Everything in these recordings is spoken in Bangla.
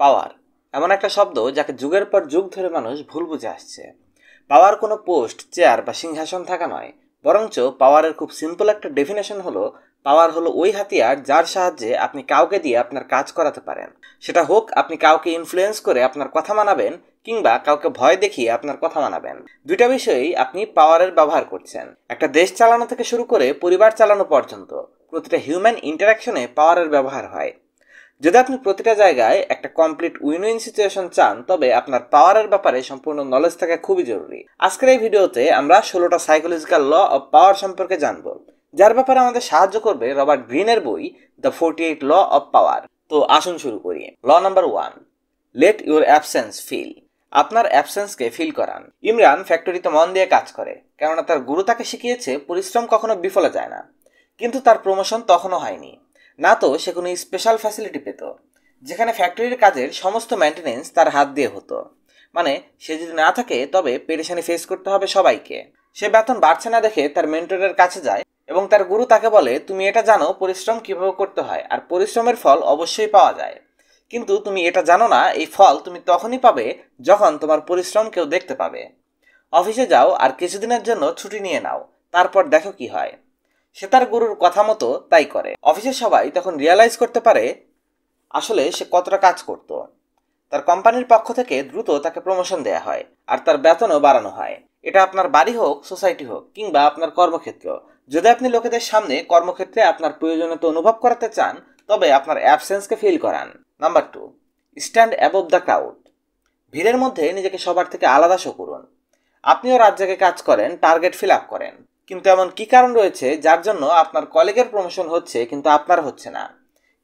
পাওয়ার এমন একটা শব্দ যাকে যুগের পর যুগ ধরে মানুষ ভুল বুঝে আসছে। পাওয়ার কোনো পোস্ট, চেয়ার বা সিংহাসন থাকা নয়, বরঞ্চ পাওয়ারের খুব সিম্পল একটা ডেফিনেশন হলো পাওয়ার হলো ওই হাতিয়ার যার সাহায্যে আপনি কাউকে দিয়ে আপনার কাজ করাতে পারেন। সেটা হোক আপনি কাউকে ইনফ্লুয়েন্স করে আপনার কথা মানাবেন, কিংবা কাউকে ভয় দেখিয়ে আপনার কথা মানাবেন। দুইটা বিষয়েই আপনি পাওয়ারের ব্যবহার করছেন। একটা দেশ চালানো থেকে শুরু করে পরিবার চালানো পর্যন্ত প্রতিটা হিউম্যান ইন্টারাকশনে পাওয়ারের ব্যবহার হয়। যদি আপনি প্রতিটা জায়গায় একটা কমপ্লিট উইন উইন সিচুয়েশন চান, তবে আপনার পাওয়ারের ব্যাপারে সম্পূর্ণ নলেজ থাকা খুবই জরুরি। আজকের এই ভিডিওতে আমরা 16টা সাইকোলজিক্যাল ল অফ পাওয়ার সম্পর্কে জানবো, যার ব্যাপারে আমাদের সাহায্য করবে রবার্ট গ্রিনের বই দ্য 48 ল অফ পাওয়ার। তো আসুন শুরু করি। Law number 1, let your absence feel. আপনার অ্যাবসেন্সকে ফিল করান। ইমরান ফ্যাক্টরিতে মন দিয়ে কাজ করে, কেননা তার গুরু তাকে শিখিয়েছে পরিশ্রম কখনো বিফলে যায় না। কিন্তু তার প্রমোশন তখনও হয়নি, না তো সে কোনো স্পেশাল ফ্যাসিলিটি পেত, যেখানে ফ্যাক্টরির কাজের সমস্ত মেনটেনেন্স তার হাত দিয়ে হতো। মানে সে যদি না থাকে তবে পেরেশানি ফেস করতে হবে সবাইকে। সে বেতন বাড়ছে না দেখে তার মেন্টরের কাছে যায় এবং তার গুরু তাকে বলে, তুমি এটা জানো পরিশ্রম কিভাবে করতে হয়, আর পরিশ্রমের ফল অবশ্যই পাওয়া যায়, কিন্তু তুমি এটা জানো না এই ফল তুমি তখনই পাবে যখন তোমার পরিশ্রম কেউ দেখতে পাবে। অফিসে যাও আর কিছুদিনের জন্য ছুটি নিয়ে নাও, তারপর দেখো কি হয়। সে তার গুরুর কথা মতো তাই করে। অফিসের সবাই তখন রিয়ালাইজ করতে পারে আসলে সে কতটা কাজ করত। তার কোম্পানির পক্ষ থেকে দ্রুত তাকে প্রমোশন দেয়া হয়, আর তার বেতনও বাড়ানো হয়। এটা আপনার বাড়ি হোক, সোসাইটি হোক, কিংবা আপনার কর্মক্ষেত্র। যদি আপনি লোকেদের সামনে কর্মক্ষেত্রে আপনার প্রয়োজনীয়তা অনুভব করাতে চান, তবে আপনার অ্যাবসেন্সকে ফিল করান। Number 2, stand above the crowd. ভিড়ের মধ্যে নিজেকে সবার থেকে আলাদা শো করুন। আপনিও রাত জেগে কাজ করেন, টার্গেট ফিল আপ করেন, কিন্তু এমন কি কারণ রয়েছে যার জন্য আপনার কলিগের প্রমোশন হচ্ছে কিন্তু আপনার হচ্ছে না?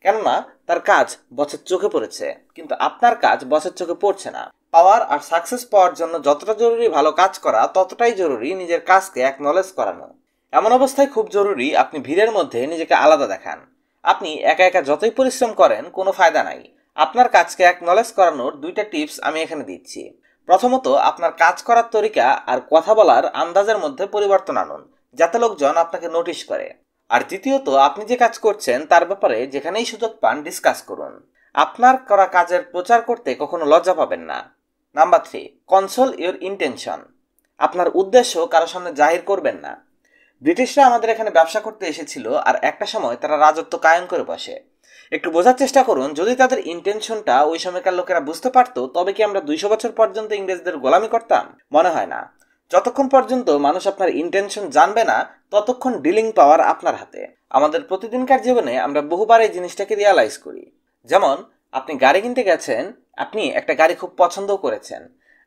কেননা তার কাজ বসের চোখে পড়েছে, কিন্তু আপনার কাজ বসের চোখে পড়ছে না। পাওয়ার আর সাকসেস পাওয়ার জন্য যতটা জরুরি ভালো কাজ করা, ততটাই জরুরি নিজের কাজকে অ্যাকনলেজ করানো। এমন অবস্থায় খুব জরুরি আপনি ভিড়ের মধ্যে নিজেকে আলাদা দেখান। আপনি একা একা যতই পরিশ্রম করেন কোনো ফায়দা নাই। আপনার কাজকে অ্যাকনলেজ করানোর 2টা টিপস আমি এখানে দিচ্ছি। প্রথমত, আপনার কাজ করার তরিকা আর কথা বলার আন্দাজের মধ্যে পরিবর্তন আনুন, যাতে লোকজন আপনাকে নোটিশ করে। আর দ্বিতীয়ত, আপনি যে কাজ করছেন তার ব্যাপারে যেখানেই সুযোগ পান ডিসকাস করুন। আপনার করা কাজের প্রচার করতে কখনো লজ্জা পাবেন না। Number 3, console your intention. আপনার উদ্দেশ্য কারো সামনে জাহির করবেন না। ব্রিটিশরা আমাদের এখানে ব্যবসা করতে এসেছিল, আর একটা সময় তারা রাজত্ব কায়েম করে বসে। একটু বোঝার চেষ্টা করুন, যদি তাদের ইন্টেনশনটা ওই সময়কার লোকেরা বুঝতে পারতো, তবে কি আমরা 200 বছর পর্যন্ত ইংরেজদের গোলামি করতাম? মনে হয় না। যতক্ষণ পর্যন্ত মানুষ আপনার ইন্টেনশন জানবে না, ততক্ষণ ডিলিং পাওয়ার আপনার হাতে। আমাদের প্রতিদিনকার জীবনে আমরা বহুবার এই জিনিসটাকে রিয়ালাইজ করি। যেমন, আপনি গাড়ি কিনতে গেছেন, আপনি একটা গাড়ি খুব পছন্দও করেছেন,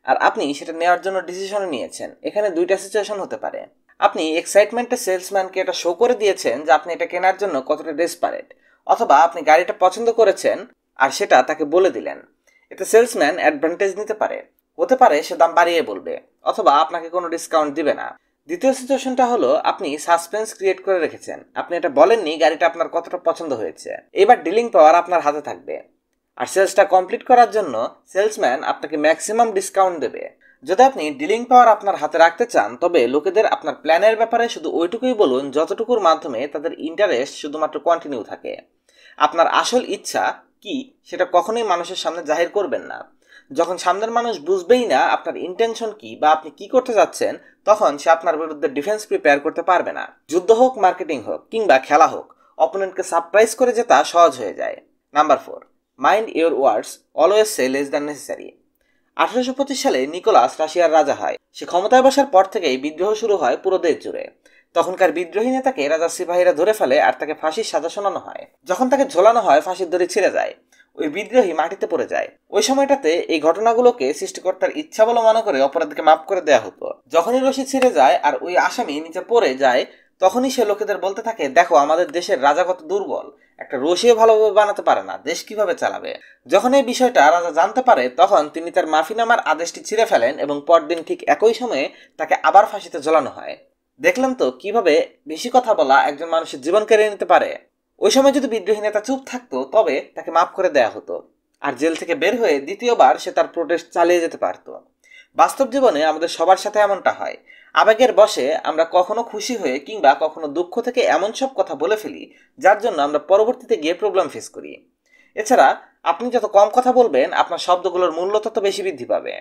আর আপনি সেটা নেওয়ার জন্য ডিসিশনও নিয়েছেন। এখানে 2টা সিচুয়েশন হতে পারে। আপনি এক্সাইটমেন্টে সেলসম্যানকে এটা শো করে দিয়েছেন যে আপনি এটা কেনার জন্য কতটা ডেসপারেট, অথবা আপনি গাড়িটা পছন্দ করেছেন আর সেটা তাকে বলে দিলেন। এতে সেলসম্যান অ্যাডভান্টেজ নিতে পারে, হতে পারে সে দাম বাড়িয়ে বলবে, অথবা আপনাকে কোনো ডিসকাউন্ট দিবে না। দ্বিতীয় সিচুয়েশনটা হলো আপনি সাসপেন্স ক্রিয়েট করে রেখেছেন, আপনি এটা বলেননি গাড়িটা আপনার কতটা পছন্দ হয়েছে। এবার ডিলিং পাওয়ার আপনার হাতে থাকবে, আর সেলসটা কমপ্লিট করার জন্য সেলসম্যান আপনাকে ম্যাক্সিমাম ডিসকাউন্ট দেবে। যদি আপনি ডিলিং পাওয়ার আপনার হাতে রাখতে চান, তবে লোকেদের আপনার প্ল্যানের ব্যাপারে শুধু ওইটুকুই বলুন যতটুকুর মাধ্যমে তাদের ইন্টারেস্ট শুধুমাত্র কন্টিনিউ থাকে। আপনার আসল ইচ্ছা কি সেটা কখনোই মানুষের সামনে জাহির করবেন না। যখন সামনের মানুষ বুঝবেই না আপনার ইন্টেনশন কি বা আপনি কি করতে যাচ্ছেন, তখন সে আপনার বিরুদ্ধে ডিফেন্স প্রিপেয়ার করতে পারবে না। যুদ্ধ হোক, মার্কেটিং হোক, কিংবা খেলা হোক, অপোনেন্টকে সারপ্রাইজ করে জেতা সহজ হয়ে যায়। Number 4, mind your words, always say less than necessary. 1825 সালে নিকোলাস রাশিয়ার রাজা হয়। সে ক্ষমতায় বসার পর থেকেই বিদ্রোহ শুরু হয় পুরো দেশ জুড়ে। তখনকার বিদ্রোহী নেতাকে রাজার সিপাহীরা ধরে ফেলে আর তাকে ফাঁসির সাজা শোনানো হয়। যখন তাকে ঝোলানো হয়, ফাঁসির দড়ি ছিঁড়ে যায়, ওই বিদ্রোহী মাটিতে পড়ে যায়। ওই সময়টাতে এই ঘটনাগুলোকে সৃষ্টিকর্তার ইচ্ছা বলে মনে করে অপরাধীকে মাফ করে দেওয়া হতো। যখনই রশি ছিঁড়ে যায় আর ওই আসামি নিচে পড়ে যায়, তখনই সে লোকেদের বলতে থাকে, দেখো আমাদের দেশের রাজা কত দুর্বল, একটা রশিও ভালোভাবে বানাতে পারে না, দেশ কিভাবে চালাবে। যখন এই বিষয়টা রাজা জানতে পারে, তখন তিনি তার মাফিনামার আদেশটি ছিঁড়ে ফেলেন এবং পরদিন ঠিক একই সময়ে তাকে আবার ফাঁসিতে ঝোলানো হয়। দেখলাম তো কিভাবে বেশি কথা বলা একজন মানুষের জীবন কেড়ে নিতে পারে। ওই সময় যদি বিদ্রোহী নেতা চুপ থাকতো, তবে তাকে মাফ করে দেয়া হতো, আর জেল থেকে বের হয়ে দ্বিতীয়বার সে তার প্রোটেস্ট চালিয়ে যেতে পারত। বাস্তব জীবনে আমাদের সবার সাথে এমনটা হয়। আবেগের বশে আমরা কখনো খুশি হয়ে কিংবা কখনো দুঃখ থেকে এমন সব কথা বলে ফেলি যার জন্য আমরা পরবর্তীতে গিয়ে প্রবলেম ফেস করি। এছাড়া আপনি যত কম কথা বলবেন আপনার শব্দগুলোর মূল্য তত বেশি বৃদ্ধি পাবে।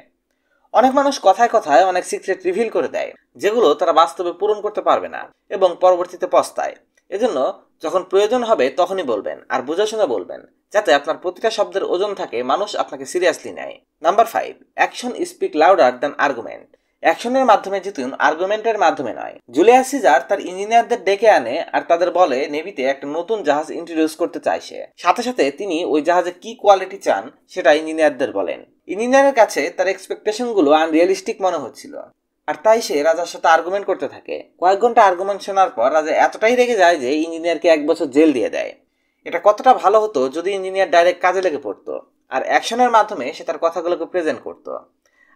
অনেক মানুষ কথায় কথায় অনেক সিক্রেট রিভিল করে দেয় যেগুলো তারা বাস্তবে পূরণ করতে পারবে না এবং পরবর্তীতে পস্তায়। এজন্য যখন প্রয়োজন হবে তখনই বলবেন, আর বুঝে শুনে বলবেন, যাতে আপনার প্রতিটা শব্দের ওজন থাকে, মানুষ আপনাকে সিরিয়াসলি নেয়। Number 5, action speak louder than argument. অ্যাকশনের মাধ্যমে জিতুন, আর্গুমেন্টের মাধ্যমে নয়। জুলিয়াস সিজার তার ইঞ্জিনিয়ারদের ডেকে আনে আর তাদের বলে নেভিতে একটা নতুন জাহাজ ইন্ট্রোডিউস করতে চাইছে। সাথে সাথে তিনি ওই জাহাজে কি কোয়ালিটি চান সেটা ইঞ্জিনিয়ারদের বলেন। ইঞ্জিনিয়ারের কাছে তার এক্সপেকটেশনগুলো আনরিয়ালিস্টিক মনে হচ্ছিল, আর তাই সে রাজার সাথে আর্গুমেন্ট করতে থাকে। কয়েক ঘন্টা আর্গুমেন্ট শোনার পর রাজা এতটাই রেগে যায় যে ইঞ্জিনিয়ারকে 1 বছর জেল দিয়ে দেয়। এটা কতটা ভালো হতো যদি ইঞ্জিনিয়ার ডাইরেক্ট কাজে লেগে পড়তো আর অ্যাকশনের মাধ্যমে সে তার কথাগুলোকে প্রেজেন্ট করতো।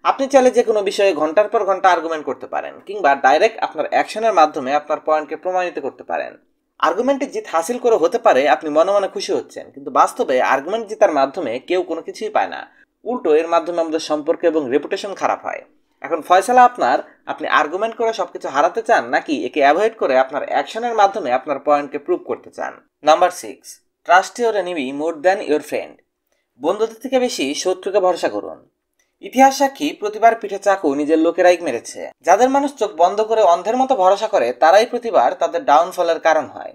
আপনি চাইলে যে কোনো বিষয়ে ঘন্টার পর ঘন্টা আর্গুমেন্ট করতে পারেন, কিংবা ডাইরেক্ট আপনার অ্যাকশনের মাধ্যমে আপনার পয়েন্টকে প্রমাণিত করতে পারেন। আর্গুমেন্টে জিত হাসিল করে হতে পারে আপনি মনে মনে খুশি হচ্ছেন, কিন্তু বাস্তবে আর্গুমেন্ট জিতার মাধ্যমে কেউ কোনো কিছুই পায় না। উল্টো এর মাধ্যমে আমাদের সম্পর্ক এবং রেপুটেশন খারাপ হয়। এখন ফয়সালা আপনার, আপনি আর্গুমেন্ট করে সবকিছু হারাতে চান নাকি একে অ্যাভয়েড করে আপনার অ্যাকশনের মাধ্যমে আপনার পয়েন্টকে প্রুভ করতে চান। Number 6, trust your enemy more than your friend. বন্ধুদের থেকে বেশি শত্রুকে ভরসা করুন। ইতিহাস সাক্ষী, প্রতিবার পিঠে চাকু নিজের লোকেরাই মেরেছে। যাদের মানুষ চোখ বন্ধ করে অন্ধের মতো ভরসা করে তারাই প্রতিবার তাদের ডাউনফলের কারণ হয়।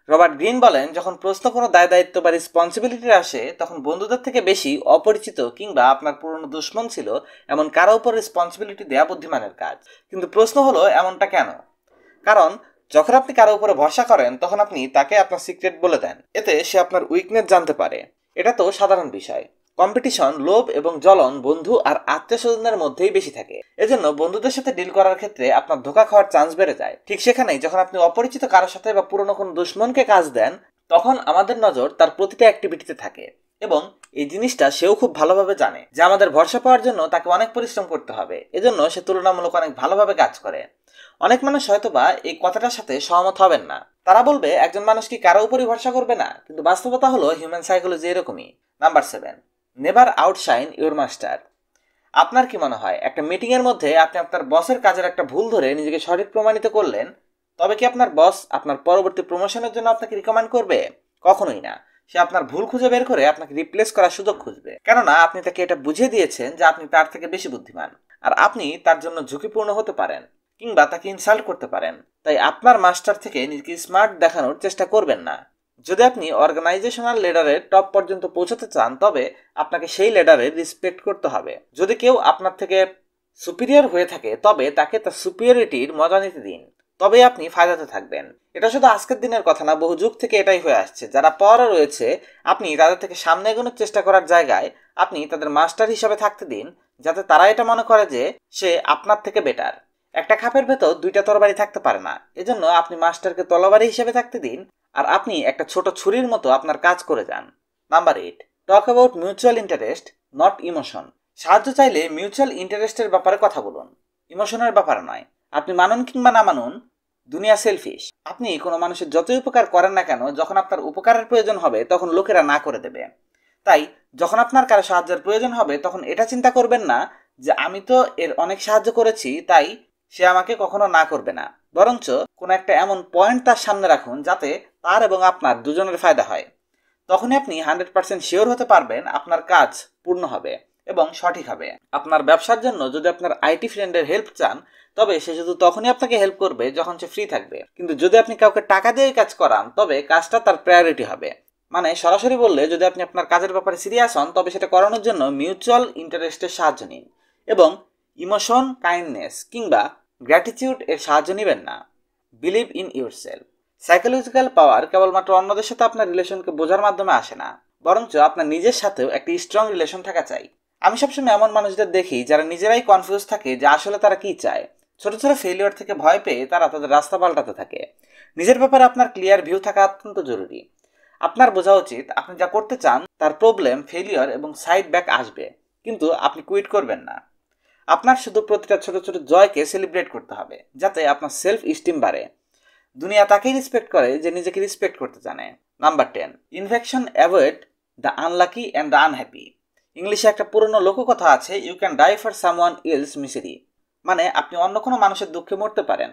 রবার্ট গ্রিন বলেন, যখন প্রশ্ন কোনো দায় দায়িত্ব বা রেসপন্সিবিলিটি আসে তখন বন্ধুদের থেকে বেশি অপরিচিত কিংবা আপনার পুরনো দুশ্মন ছিল এমন কারো উপর রেসপন্সিবিলিটি দেওয়া বুদ্ধিমানের কাজ। কিন্তু প্রশ্ন হলো, এমনটা কেন? কারণ যখন আপনি কারো উপরে ভরসা করেন তখন আপনি তাকে আপনার সিক্রেট বলে দেন, এতে সে আপনার উইকনেস জানতে পারে। এটা তো সাধারণ বিষয়। কম্পিটিশন, লোভ এবং জ্বলন বন্ধু আর আত্মীয় স্বজনের মধ্যেই বেশি থাকে। এজন্য বন্ধুদের সাথে ডিল করার ক্ষেত্রে আপনার ধোঁকা খাওয়ার চান্স বেড়ে যায়। ঠিক সেখানেই যখন আপনি অপরিচিত কারোর সাথে বা পুরনো কোনো দুশ্মনকে কাজ দেন, তখন আমাদের নজর তার প্রতিটা অ্যাক্টিভিটিতে থাকে এবং এই জিনিসটা সেও খুব ভালোভাবে জানে যে আমাদের ভরসা পাওয়ার জন্য তাকে অনেক পরিশ্রম করতে হবে। এজন্য সে তুলনামূলক অনেক ভালোভাবে কাজ করে। অনেক মানুষ হয়তোবা এই কথাটার সাথে সহমত হবেন না। তারা বলবে একজন মানুষ কি কারো উপরই ভরসা করবে না? কিন্তু বাস্তবতা হলো হিউম্যান সাইকোলজি এরকমই। Number 7, never আউটশাইন your master. আপনার কি মনে হয় একটা মিটিং এর মধ্যে আপনি আপনার বসের কাজের একটা ভুল ধরে নিজেকে সঠিক প্রমাণিত করলেন, তবে কি আপনার বস আপনার পরবর্তী প্রমোশনের জন্য আপনাকে রিকমেন্ড করবে? কখনোই না। সে আপনার ভুল খুঁজে বের করে আপনাকে রিপ্লেস করার সুযোগ খুঁজবে, কেননা আপনি তাকে এটা বুঝিয়ে দিয়েছেন যে আপনি তার থেকে বেশি বুদ্ধিমান আর আপনি তার জন্য ঝুঁকিপূর্ণ হতে পারেন কিংবা তাকে ইনসাল্ট করতে পারেন। তাই আপনার মাস্টার থেকে নিজেকে স্মার্ট দেখানোর চেষ্টা করবেন না। যদি আপনি অর্গানাইজেশনাল লেডারের টপ পর্যন্ত পৌঁছতে চান তবে আপনাকে সেই লেডারের রেসপেক্ট করতে হবে। যদি কেউ আপনার থেকে সুপিরিয়র হয়ে থাকে তবে তাকে তার সুপিরিয়রিটির মজা নিতে দিন, তবে আপনি ফায়দাতে থাকবেন। এটা শুধু আজকের দিনের কথা না, বহু যুগ থেকে এটাই হয়ে আসছে। যারা পাওয়ারে রয়েছে আপনি তাদের থেকে সামনে এগোনোর চেষ্টা করার জায়গায় আপনি তাদের মাস্টার হিসাবে থাকতে দিন, যাতে তারা এটা মনে করে যে সে আপনার থেকে বেটার। একটা খাপের ভেতর 2টা তরবারি থাকতে পারে না, এজন্য আপনি মাস্টারকে তরবারি হিসেবে থাকতে দিন আর আপনি একটা ছোট ছুরির মতো আপনার কাজ করে যান। Number 8, talk about mutual interest not emotion. সাহায্য চাইলে মিউচুয়াল ইন্টারেস্টের ব্যাপারে কথা বলুন, ইমোশনের ব্যাপারে নয়। আপনি মানুন কিংবা না মানুন, দুনিয়া সেলফিশ। আপনি কোনো মানুষের যতই উপকার করেন না কেন, যখন আপনার উপকারের প্রয়োজন হবে তখন লোকেরা না করে দেবে। তাই যখন আপনার কারো সাহায্যের প্রয়োজন হবে তখন এটা চিন্তা করবেন না যে আমি তো এর অনেক সাহায্য করেছি তাই সে আমাকে কখনো না করবে না। বরঞ্চ কোনো একটা এমন পয়েন্ট তার সামনে রাখুন যাতে তার এবং আপনার দুজনের ফায়দা হয়। তখনই আপনি 100% শিওর হতে পারবেন আপনার কাজ পূর্ণ হবে এবং সঠিক হবে। আপনার ব্যবসার জন্য যদি আপনার আইটি ফ্রেন্ডের হেল্প চান তবে সে শুধু তখনই আপনাকে হেল্প করবে যখন সে ফ্রি থাকবে। কিন্তু যদি আপনি কাউকে টাকা দিয়ে কাজ করান তবে কাজটা তার প্রায়োরিটি হবে। মানে সরাসরি বললে, যদি আপনি আপনার কাজের ব্যাপারে সিরিয়াস হন তবে সেটা করানোর জন্য মিউচুয়াল ইন্টারেস্টের সাহায্য নিন এবং ইমোশন, কাইন্ডনেস কিংবা গ্র্যাটিটিউড এর সাহায্য নেবেন না। Believe in yourself. সাইকোলজিক্যাল পাওয়ার কেবলমাত্র অন্যদের সাথে আপনার রিলেশনকে বোঝার মাধ্যমে আসে না, বরঞ্চ আপনার নিজের সাথেও একটি স্ট্রং রিলেশন থাকা চাই। আমি সবসময় এমন মানুষদের দেখি যারা নিজেরাই কনফিউজ থাকে যে আসলে তারা কি চায়। ছোট ছোট ফেলিওর থেকে ভয় পেয়ে তারা তাদের রাস্তা পাল্টাতে থাকে। নিজের ব্যাপারে আপনার ক্লিয়ার ভিউ থাকা অত্যন্ত জরুরি। আপনার বোঝা উচিত আপনি যা করতে চান তার প্রবলেম, ফেলিওর এবং সাইড ব্যাক আসবে, কিন্তু আপনি কুইট করবেন না। আপনার শুধু প্রতিটা ছোট ছোট জয়কে সেলিব্রেট করতে হবে যাতে আপনার সেলফ স্টিম বাড়ে। দুনিয়া তাকেই রেসপেক্ট করে যে নিজেকে রেসপেক্ট করতে জানে। Number 10, infection avoid the unlucky and the unhappy. ইংলিশে একটা পুরনো লোককথা আছে, you can die for someone else misery. মানে আপনি অন্য কোনো মানুষের দুঃখে মরতে পারেন।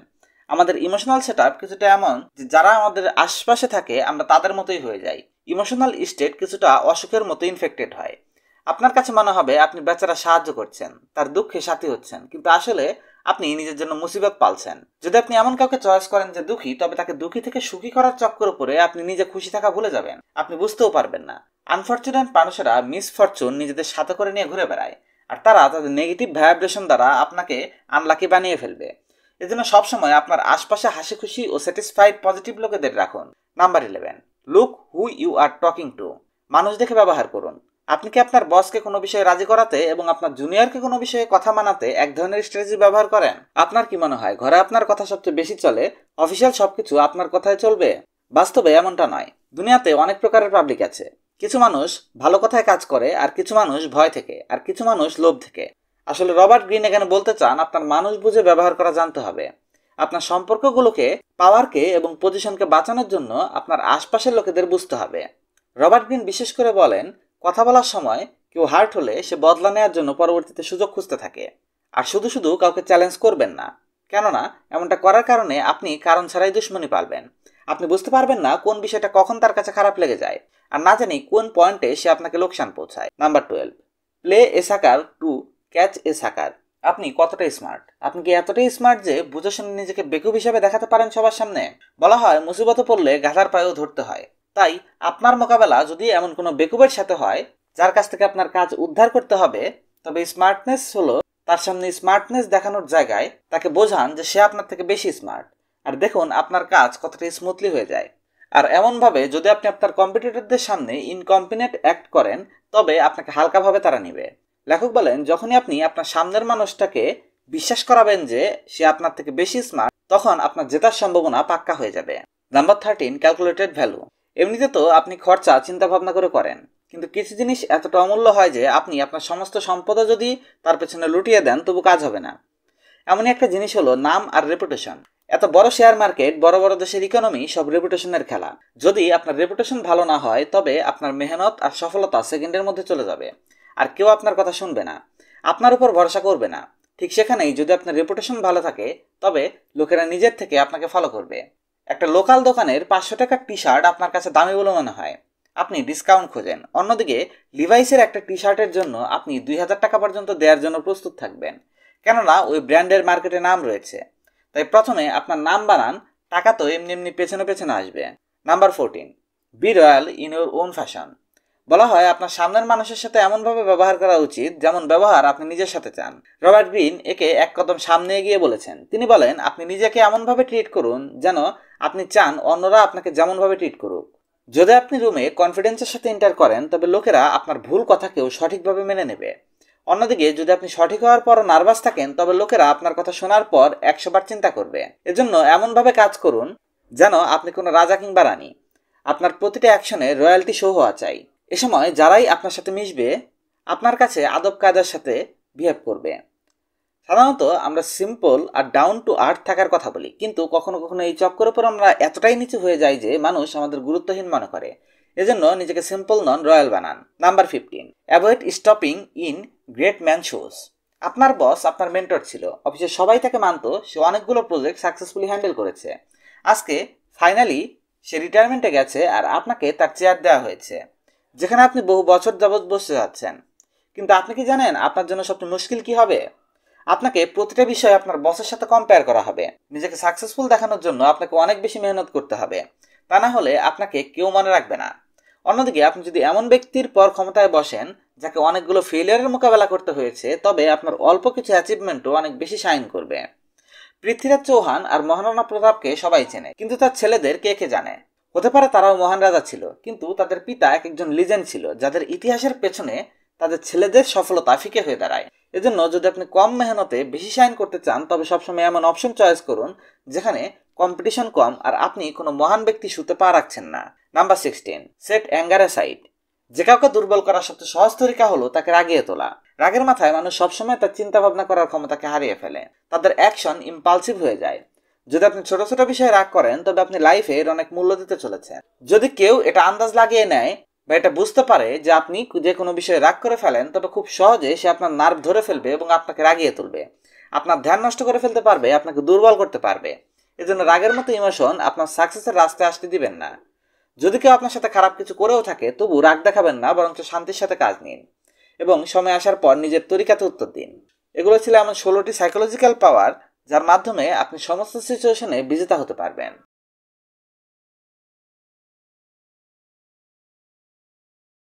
আমাদের ইমোশনাল সেটআপ কিছুটা এমন যে যারা আমাদের আশপাশে থাকে আমরা তাদের মতোই হয়ে যাই। ইমোশনাল স্টেট কিছুটা অসুখের মতো ইনফেক্টেড হয়। আপনার কাছে মনে হবে আপনি বেচারা সাহায্য করছেন, তার দুঃখে সাথী হচ্ছেন, কিন্তু আসলে আপনি নিজের জন্য মুসিবত পালছেন। যদি আপনি এমন কাউকে চয়েস করেন যে দুঃখী, তবে তাকে দুঃখী থেকে সুখী করার চক্কর উপরে আপনি নিজে খুশি থাকা ভুলে যাবেন। আপনি বুঝতেও পারবেন না। আনফরচুনেট মানুষেরা মিসফরচুন নিজেদের সাথে করে নিয়ে ঘুরে বেড়ায়, আর তারা তাদের নেগেটিভ ভাইব্রেশন দ্বারা আপনাকে আনলাকি বানিয়ে ফেলবে। এজন্য সবসময় আপনার আশপাশে হাসি খুশি ও স্যাটিসফাইড পজিটিভ লোকেদের রাখুন। Number 11, look who you are talking to. মানুষ দেখে ব্যবহার করুন। আপনি কি আপনার বসকে কোনো বিষয়ে রাজি করাতে এবং আপনার জুনিয়রকে কোনো বিষয়ে কথা মানাতে এক ধরনের স্ট্র্যাটেজি ব্যবহার করেন? আপনার কি মনে হয় ঘরে আপনার কথা সবচেয়ে বেশি চলে, অফিসিয়াল সবকিছু আপনার কথায় চলবে? বাস্তবে এমনটা নয়। দুনিয়াতে অনেক প্রকারের পাবলিক আছে। কিছু মানুষ ভালো কথায় কাজ করে, আর কিছু মানুষ ভয় থেকে, আর কিছু মানুষ লোভ থেকে। আসলে রবার্ট গ্রিন এখানে বলতে চান আপনার মানুষ বুঝে ব্যবহার করা জানতে হবে। আপনার সম্পর্কগুলোকে, পাওয়ারকে এবং পজিশনকে বাঁচানোর জন্য আপনার আশপাশের লোকেদের বুঝতে হবে। রবার্ট গ্রিন বিশেষ করে বলেন, কথা বলার সময় কেউ হার্ট হলে সে বদলা নেওয়ার জন্য পরবর্তীতে সুযোগ খুঁজতে থাকে। আর শুধু শুধু কাউকে চ্যালেঞ্জ করবেন না, কেননা এমনটা করার কারণে আপনি কারণ ছাড়াই দুশ্মনী পালবেন। আপনি বুঝতে পারবেন না কোন বিষয়টা কখন তার কাছে খারাপ লেগে যায়, আর না জানি কোন পয়েন্টে সে আপনাকে লোকসান পৌঁছায়। নাম্বার 12, প্লে এ সাকার টু ক্যাচ এ সাকার। আপনি কতটা স্মার্ট? আপনি কি এতটাই স্মার্ট যে বুঝে শুনে নিজেকে বেকুব হিসেবে দেখাতে পারেন সবার সামনে? বলা হয় মুসিবতে পড়লে গাধার পায়েও ধরতে হয়। তাই আপনার মোকাবেলা যদি এমন কোনো বেকুবের সাথে হয় যার কাছ থেকে আপনার কাজ উদ্ধার করতে হবে, তবে স্মার্টনেস হলো তার সামনে স্মার্টনেস দেখানোর জায়গায় তাকে বোঝান যে সে আপনার থেকে বেশি স্মার্ট, আর দেখুন আপনার কাজ কতটা স্মুথলি হয়ে যায়। আর এমনভাবে যদি আপনি আপনার কম্পিটিটরদের সামনে ইনকম্পিটেন্ট অ্যাক্ট করেন, তবে আপনাকে হালকাভাবে তারা নিবে। লেখক বলেন, যখনই আপনি আপনার সামনের মানুষটাকে বিশ্বাস করাবেন যে সে আপনার থেকে বেশি স্মার্ট, তখন আপনার জেতার সম্ভাবনা পাক্কা হয়ে যাবে। Number 13, calculated value. এমনিতে তো আপনি খরচা চিন্তা ভাবনা করে করেন, কিন্তু কিছু জিনিস এতটা অমূল্য হয় যে আপনি আপনার সমস্ত সম্পদও যদি তার পেছনে লুটিয়ে দেন তবু কাজ হবে না। এমনই একটা জিনিস হলো নাম আর রেপুটেশন। এত বড় শেয়ার মার্কেট, বড় বড় দেশের ইকোনমি সব রেপুটেশনের খেলা। যদি আপনার রেপুটেশন ভালো না হয়, তবে আপনার মেহনত আর সফলতা সেকেন্ডের মধ্যে চলে যাবে, আর কেউ আপনার কথা শুনবে না, আপনার উপর ভরসা করবে না। ঠিক সেখানেই যদি আপনার রেপুটেশন ভালো থাকে, তবে লোকেরা নিজের থেকে আপনাকে ফলো করবে। একটা লোকাল দোকানের 500 টাকার টি শার্ট আপনার কাছে দামি বলে মনে হয়, আপনি ডিসকাউন্ট খোঁজেন। অন্যদিকে লিভাইসের একটা টি শার্টের জন্য আপনি 2000 টাকা পর্যন্ত দেওয়ার জন্য প্রস্তুত থাকবেন, কেননা ওই ব্র্যান্ডের মার্কেটে নাম রয়েছে। তাই প্রথমে আপনার নাম বানান, টাকা তো এমনি এমনি পেছনে পেছনে আসবে। Number 14, be royal in your own fashion. বলা হয় আপনার সামনের মানুষের সাথে এমনভাবে ব্যবহার করা উচিত যেমন ব্যবহার আপনি নিজের সাথে চান। রবার্ট গ্রিন একে এক কদম সামনে এগিয়ে বলেছেন। তিনি বলেন, আপনি নিজেকে এমনভাবে ট্রিট করুন যেন আপনি চান অন্যরা আপনাকে যেমনভাবে ট্রিট করুক। যদি আপনি রুমে কনফিডেন্সের সাথে এন্টার করেন, তবে লোকেরা আপনার ভুল কথাকেও সঠিকভাবে মেনে নেবে। অন্যদিকে যদি আপনি সঠিক হওয়ার পর নার্ভাস থাকেন, তবে লোকেরা আপনার কথা শোনার পর 100 বার চিন্তা করবে। এজন্য এমনভাবে কাজ করুন যেন আপনি কোনো রাজা কিংবা রানী। আপনার প্রতিটা অ্যাকশনে রয়্যালটি শো হওয়া চাই। এ সময় যারাই আপনার সাথে মিশবে, আপনার কাছে আদব কায়দার সাথে বিহেভ করবে। সাধারণত আমরা সিম্পল আর ডাউন টু আর্থ থাকার কথা বলি, কিন্তু কখনো কখনো এই চক্করের উপর আমরা এতটাই নিচু হয়ে যাই যে মানুষ আমাদের গুরুত্বহীন মনে করে। এজন্য নিজেকে সিম্পল নন, রয়্যাল বানান। Number 15, avoid stopping in great man shows. আপনার বস আপনার মেন্টর ছিল, অফিসে সবাই তাকে মানত, সে অনেকগুলো প্রজেক্ট সাকসেসফুলি হ্যান্ডেল করেছে। আজকে ফাইনালি সে রিটায়ারমেন্টে গেছে, আর আপনাকে তার চেয়ার দেওয়া হয়েছে যেখানে আপনি বহু বছর যাবৎ বসে যাচ্ছেন। কিন্তু আপনি কি জানেন আপনার জন্য সবচেয়ে মুশকিল কি হবে? আপনাকে প্রতিটা বিষয়ে আপনার বসের সাথে কম্পেয়ার করা হবে। নিজেকে সাকসেসফুল দেখানোর জন্য আপনাকে অনেক বেশি মেহনত করতে হবে, তা না হলে আপনাকে কেউ মনে রাখবে না। অন্যদিকে আপনি যদি এমন ব্যক্তির পর ক্ষমতায় বসেন যাকে অনেকগুলো ফেলিয়ারের মোকাবেলা করতে হয়েছে, তবে আপনার অল্প কিছু অ্যাচিভমেন্টও অনেক বেশি শাইন করবে। পৃথ্বীরাজ চৌহান আর মহারাণা প্রতাপকে সবাই চেনে, কিন্তু তার ছেলেদের কে কে জানে? হতে পারে তারাও মহান রাজা ছিল, কিন্তু তাদের পিতা একজন লিজেন্ড ছিল যাদের ইতিহাসের পেছনে তাদের ছেলেদের সফলতা ফিকে হয়ে দাঁড়ায়। এজন্য যদি আপনি কম মেহনতে বেশি শাইন করতে চান, তবে সবসময় এমন অপশন চয়েস করুন যেখানে কম্পিটিশন কম আর আপনি কোনো মহান ব্যক্তি শুতে পা রাখছেন না। Number 16, set anger aside. যে কাউকে দুর্বল করার সবচেয়ে সহজ তরিকা হলো তাকে রাগিয়ে তোলা। রাগের মাথায় মানুষ সবসময় তার চিন্তা ভাবনা করার ক্ষমতাকে হারিয়ে ফেলে, তাদের অ্যাকশন ইম্পালসিভ হয়ে যায়। যদি আপনি ছোট ছোট বিষয়ে রাগ করেন, তবে আপনি লাইফে এর অনেক মূল্য দিতে চলেছেন। যদি কেউ এটা আন্দাজ লাগিয়ে নেয় বা এটা বুঝতে পারে যে আপনি যে কোনো বিষয়ে রাগ করে ফেলেন, তবে খুব সহজে সে আপনার নার্ভ ধরে ফেলবে এবং আপনাকে রাগিয়ে তুলবে, আপনার ধ্যান নষ্ট করে ফেলতে পারবে, আপনাকে দুর্বল করতে পারবে। এজন্য রাগের মতো ইমোশন আপনার সাকসেসের রাস্তায় আসতে দিবেন না। যদি কেউ আপনার সাথে খারাপ কিছু করেও থাকে তবু রাগ দেখাবেন না, বরঞ্চ শান্তির সাথে কাজ নিন এবং সময় আসার পর নিজের তরিকাতে উত্তর দিন। এগুলো ছিল এমন 16টি সাইকোলজিক্যাল পাওয়ার যার মাধ্যমে আপনি সমস্ত সিচুয়েশনে বিজেতা হতে পারবেন।